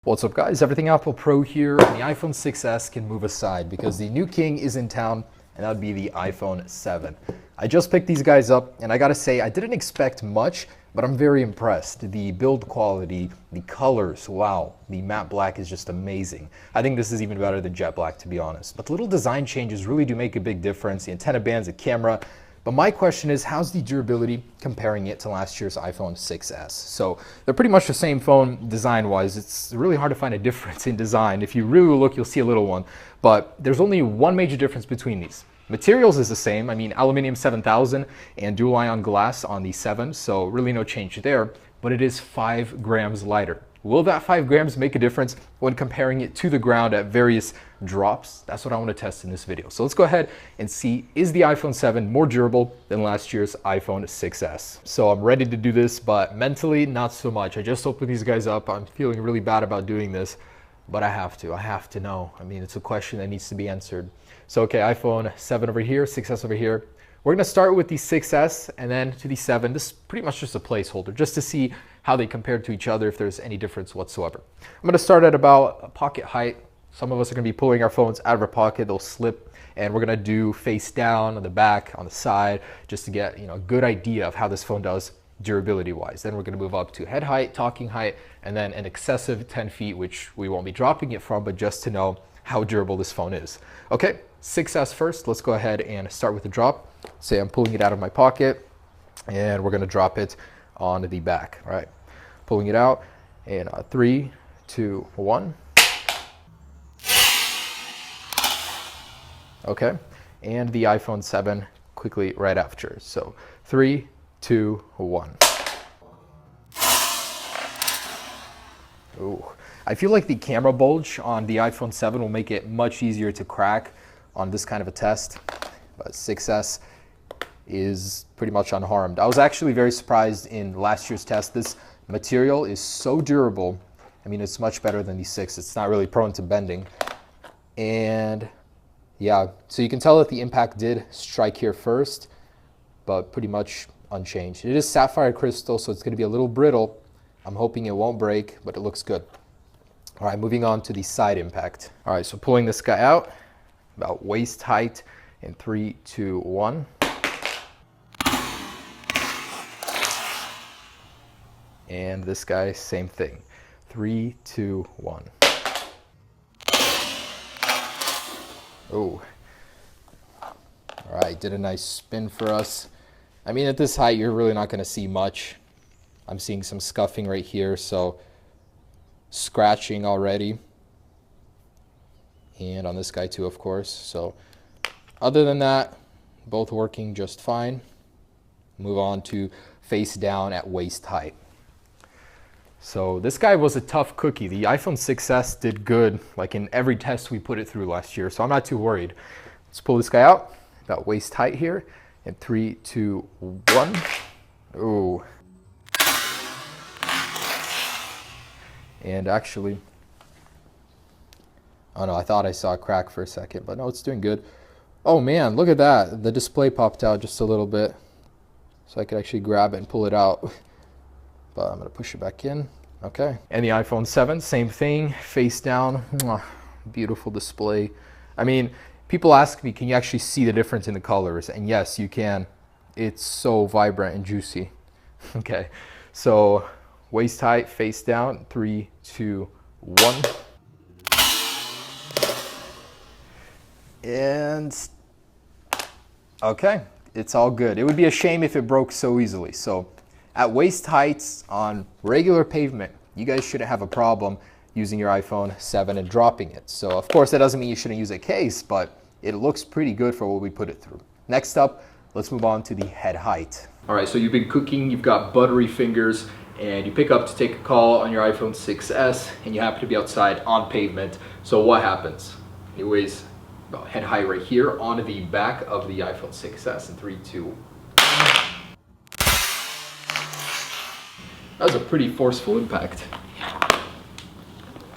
What's up guys, Everything Apple Pro here, and the iPhone 6s can move aside because the new king is in town, and that would be the iPhone 7. I just picked these guys up, and I gotta say, I didn't expect much, but I'm very impressed. The build quality, the colors, wow, the matte black is just amazing. I think this is even better than jet black, to be honest. But the little design changes really do make a big difference. The antenna bands, the camera. But my question is, how's the durability comparing it to last year's iPhone 6s? So they're pretty much the same phone design-wise. It's really hard to find a difference in design. If you really look, you'll see a little one. But there's only one major difference between these. Materials is the same. I mean, aluminum 7000 and dual ion glass on the 7, so really no change there. But it is 5 grams lighter. Will that 5 grams make a difference when comparing it to the ground at various drops? That's what I want to test in this video. So let's go ahead and see, is the iPhone 7 more durable than last year's iPhone 6s? So I'm ready to do this, but mentally, not so much. I just opened these guys up. I'm feeling really bad about doing this, but I have to know. I mean, it's a question that needs to be answered. So, okay, iPhone 7 over here, 6s over here. We're gonna start with the 6s and then to the 7. This is pretty much just a placeholder, just to see how they compare to each other, if there's any difference whatsoever. I'm gonna start at about pocket height. Some of us are gonna be pulling our phones out of our pocket, they'll slip, and we're gonna do face down, on the back, on the side, just to get a good idea of how this phone does durability-wise. Then we're gonna move up to head height, talking height, and then an excessive 10 feet, which we won't be dropping it from, but just to know how durable this phone is. Okay, 6s first. Let's go ahead and start with the drop. Say I'm pulling it out of my pocket, and we're gonna drop it on the back. All right, pulling it out, and 3, 2, 1. Okay, and the iPhone 7 quickly right after. So 3, 2, 1. Ooh, I feel like the camera bulge on the iPhone 7 will make it much easier to crack on this kind of a test, but 6s is pretty much unharmed. I was actually very surprised in last year's test. This material is so durable. I mean, it's much better than the 6. It's not really prone to bending. And yeah, so you can tell that the impact did strike here first, but pretty much unchanged. It is sapphire crystal, so it's going to be a little brittle. I'm hoping it won't break, but it looks good. All right, moving on to the side impact. All right, so pulling this guy out, about waist height, in 3, 2, 1. And this guy, same thing. 3, 2, 1. Oh. All right, did a nice spin for us. I mean, at this height, you're really not gonna see much. I'm seeing some scuffing right here, so scratching already. And on this guy too, of course. So other than that, both working just fine. Move on to face down at waist height. So this guy was a tough cookie. The iPhone 6s did good, like in every test we put it through last year, so I'm not too worried. Let's pull this guy out, about waist height here, in 3, 2, 1. Ooh. And actually, oh no, I thought I saw a crack for a second, but no, it's doing good. Oh man, look at that. The display popped out just a little bit, so I could actually grab it and pull it out. But I'm gonna push it back in. Okay. And the iPhone 7, same thing, face down. Mwah, beautiful display. I mean, people ask me, can you actually see the difference in the colors? And yes, you can. It's so vibrant and juicy. Okay, so waist height, face down, 3, 2, 1. And okay, it's all good. It would be a shame if it broke so easily. So at waist heights on regular pavement, you guys shouldn't have a problem using your iPhone 7 and dropping it. So of course that doesn't mean you shouldn't use a case, but it looks pretty good for what we put it through. Next up, let's move on to the head height. All right, so you've been cooking, you've got buttery fingers, and you pick up to take a call on your iPhone 6s, and you happen to be outside on pavement. So what happens? Anyways, about head height right here on the back of the iPhone 6s in 3, 2. That was a pretty forceful impact.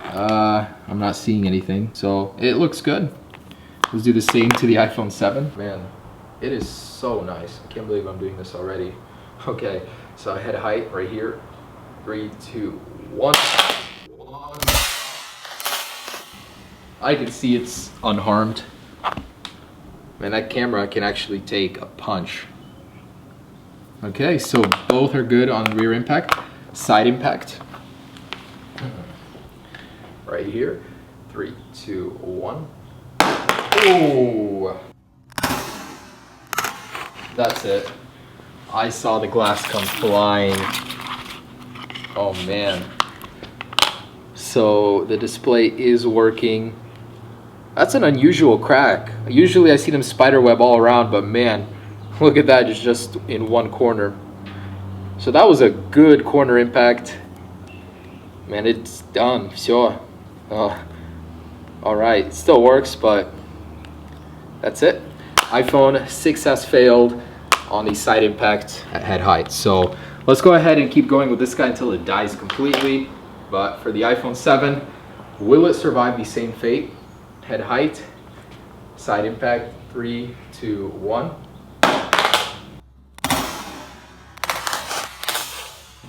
I'm not seeing anything, so it looks good. Let's do the same to the iPhone 7. Man, it is so nice. I can't believe I'm doing this already. Okay, so head height right here. 3, 2, 1. I can see it's unharmed. Man, that camera can actually take a punch. Okay, so both are good on rear impact. Side impact. Right here. 3, 2, 1. Oh! That's it. I saw the glass come flying. Oh man. So the display is working. That's an unusual crack. Usually I see them spiderweb all around, but man, look at that, it's just in one corner. So that was a good corner impact. Man, it's done. Все. Alright, it still works, but that's it. iPhone 6s failed on the side impact at head height. So let's go ahead and keep going with this guy until it dies completely. But for the iPhone 7, will it survive the same fate? Head height, side impact, 3, 2, 1.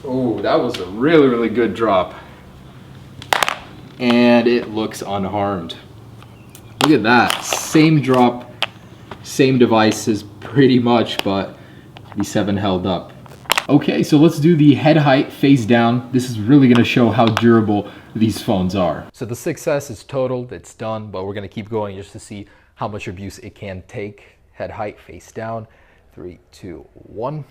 Oh, that was a really, really good drop. And it looks unharmed. Look at that, same drop, same devices pretty much, but the 7 held up. Okay, so let's do the head height face down. This is really gonna show how durable these phones are. So the 6S is totaled, it's done, but we're gonna keep going just to see how much abuse it can take. Head height face down, 3, 2, 1.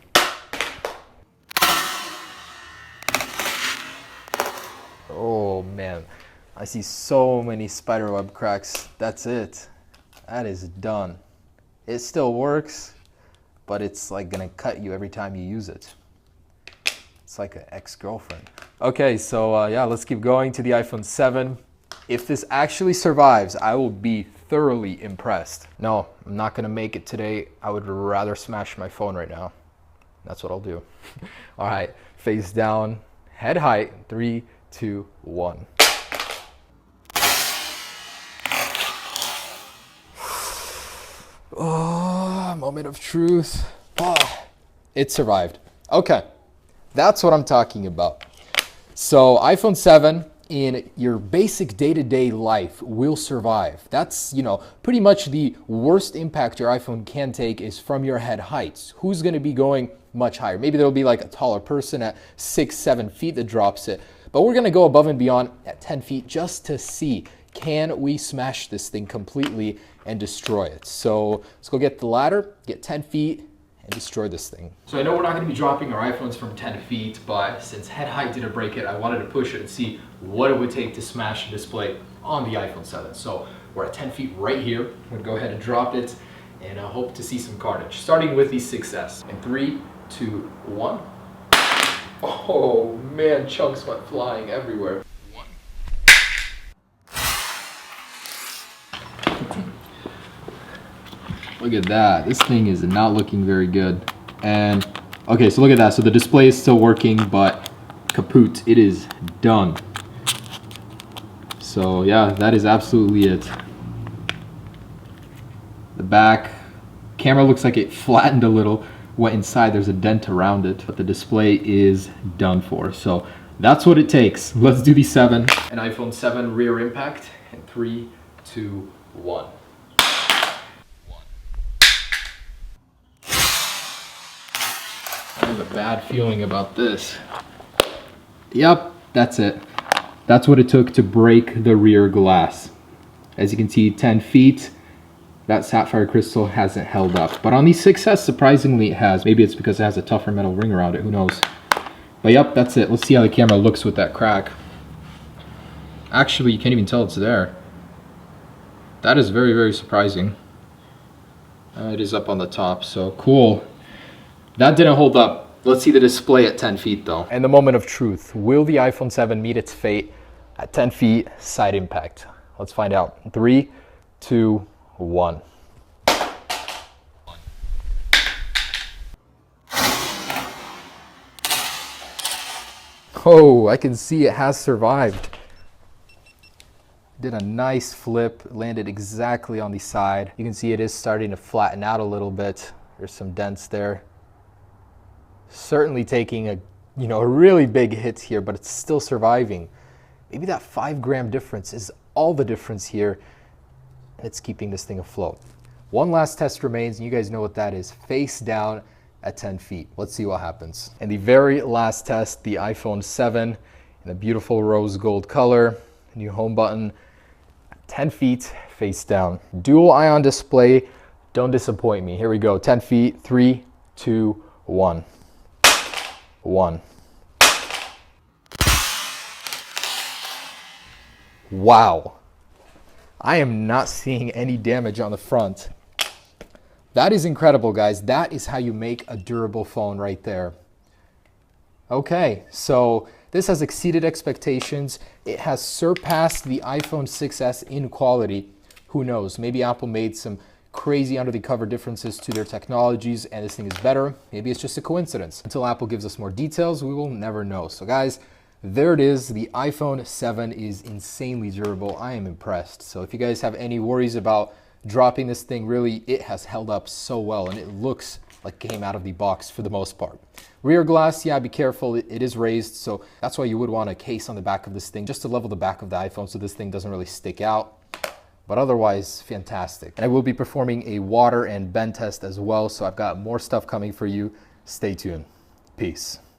Oh man, I see so many spiderweb cracks. That's it. That is done. It still works, but it's like gonna cut you every time you use it. It's like an ex-girlfriend. Okay, so yeah, let's keep going to the iPhone 7. If this actually survives, I will be thoroughly impressed. No, I'm not gonna make it today. I would rather smash my phone right now. That's what I'll do. All right, face down, head height, 3, 2, 1. Oh, moment of truth. Oh, it survived. Okay, that's what I'm talking about. So iPhone 7 in your basic day-to-day life will survive. That's, pretty much the worst impact your iPhone can take is from your head heights. Who's gonna be going much higher? Maybe there'll be like a taller person at 6, 7 feet that drops it. But we're gonna go above and beyond at 10 feet just to see, can we smash this thing completely and destroy it? So let's go get the ladder, get 10 feet, and destroy this thing. So I know we're not gonna be dropping our iPhones from 10 feet, but since head height didn't break it, I wanted to push it and see what it would take to smash the display on the iPhone 7. So we're at 10 feet right here. I'm gonna go ahead and drop it, and I hope to see some carnage. Starting with the 6S. In 3, 2, 1. Oh man, chunks went flying everywhere. Look at that, this thing is not looking very good. And, okay, so look at that. So the display is still working, but kaput, it is done. So yeah, that is absolutely it. The back camera looks like it flattened a little. Went inside, there's a dent around it, but the display is done for. So that's what it takes. Let's do the 7. An iPhone 7 rear impact in 3, 2, 1. I have a bad feeling about this. Yep, that's it. That's what it took to break the rear glass. As you can see, 10 feet. That sapphire crystal hasn't held up. But on the 6S, surprisingly it has. Maybe it's because it has a tougher metal ring around it, who knows. But yep, that's it. Let's see how the camera looks with that crack. Actually, you can't even tell it's there. That is very, very surprising. It is up on the top, so cool. That didn't hold up. Let's see the display at 10 feet though. And the moment of truth. Will the iPhone 7 meet its fate at 10 feet side impact? Let's find out. 3, 2, 1. Oh, I can see it has survived. Did a nice flip, landed exactly on the side. You can see it is starting to flatten out a little bit. There's some dents there. Certainly taking a really big hit here, but it's still surviving. Maybe that 5 gram difference is all the difference here, and it's keeping this thing afloat. One last test remains, and you guys know what that is. Face down at 10 feet. Let's see what happens. And the very last test, the iPhone 7 in a beautiful rose gold color. New home button, 10 feet, face down. Dual ion display, don't disappoint me. Here we go, 10 feet, 3, 2, 1. 1. Wow. I am not seeing any damage on the front. That is incredible, guys. That is how you make a durable phone right there. Okay, so this has exceeded expectations. It has surpassed the iPhone 6s in quality. Who knows? Maybe Apple made some crazy under the cover differences to their technologies and this thing is better. Maybe it's just a coincidence. Until Apple gives us more details, we will never know. So guys, there it is. The iPhone 7 is insanely durable. I am impressed. So if you guys have any worries about dropping this thing, really, it has held up so well and it looks like it came out of the box for the most part. Rear glass, yeah, be careful. It is raised, so that's why you would want a case on the back of this thing just to level the back of the iPhone so this thing doesn't really stick out. But otherwise, fantastic. And I will be performing a water and bend test as well, so I've got more stuff coming for you. Stay tuned. Peace.